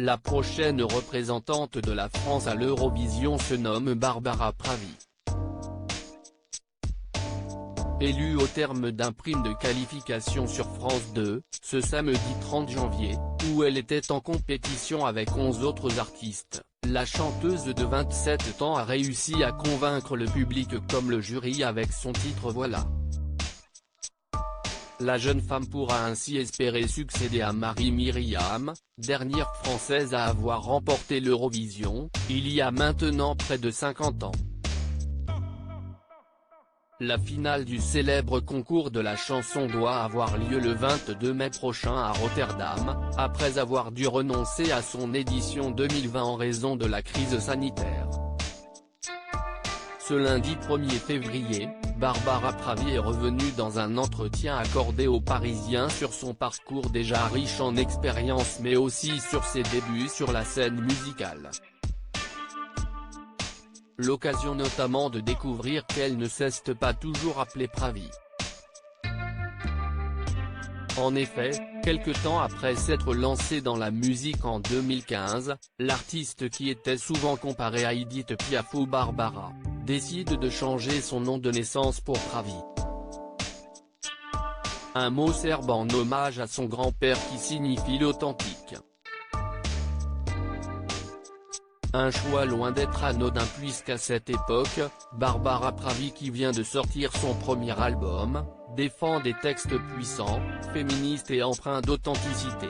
La prochaine représentante de la France à l'Eurovision se nomme Barbara Pravi. Élue au terme d'un prime de qualification sur France 2, ce samedi 30 janvier, où elle était en compétition avec 11 autres artistes, la chanteuse de 27 ans a réussi à convaincre le public comme le jury avec son titre Voilà. La jeune femme pourra ainsi espérer succéder à Marie-Myriam, dernière française à avoir remporté l'Eurovision, il y a maintenant près de 50 ans. La finale du célèbre concours de la chanson doit avoir lieu le 22 mai prochain à Rotterdam, après avoir dû renoncer à son édition 2020 en raison de la crise sanitaire. Ce lundi 1er février, Barbara Pravi est revenue dans un entretien accordé aux Parisiens sur son parcours déjà riche en expérience mais aussi sur ses débuts sur la scène musicale. L'occasion notamment de découvrir qu'elle ne s'est pas toujours appelée Pravi. En effet, quelque temps après s'être lancée dans la musique en 2015, l'artiste qui était souvent comparée à Edith Piaf ou Barbara, décide de changer son nom de naissance pour Pravi. Un mot serbe en hommage à son grand-père qui signifie l'authentique. Un choix loin d'être anodin puisqu'à cette époque, Barbara Pravi qui vient de sortir son premier album, défend des textes puissants, féministes et empreints d'authenticité.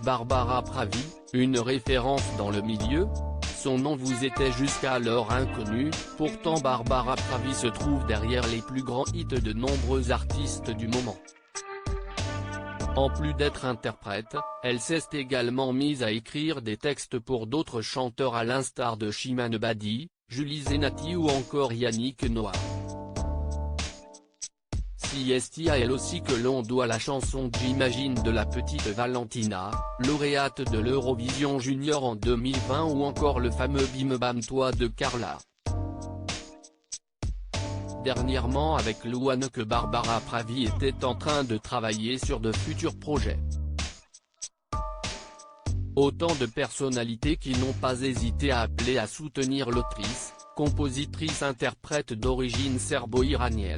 Barbara Pravi, une référence dans le milieu? Son nom vous était jusqu'alors inconnu, pourtant Barbara Pravi se trouve derrière les plus grands hits de nombreux artistes du moment. En plus d'être interprète, elle s'est également mise à écrire des textes pour d'autres chanteurs à l'instar de Chimane Badi, Julie Zenati ou encore Yannick Noah. C'est à elle aussi que l'on doit la chanson J'imagine de la petite Valentina, lauréate de l'Eurovision Junior en 2020 ou encore le fameux Bim Bam Toi de Carla. Dernièrement avec Louane que Barbara Pravi était en train de travailler sur de futurs projets. Autant de personnalités qui n'ont pas hésité à appeler à soutenir l'autrice, compositrice-interprète d'origine serbo-iranienne.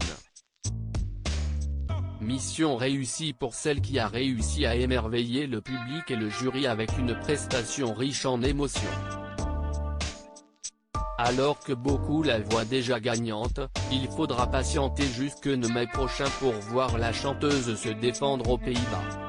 Mission réussie pour celle qui a réussi à émerveiller le public et le jury avec une prestation riche en émotions. Alors que beaucoup la voient déjà gagnante, il faudra patienter jusque mai prochain pour voir la chanteuse se défendre aux Pays-Bas.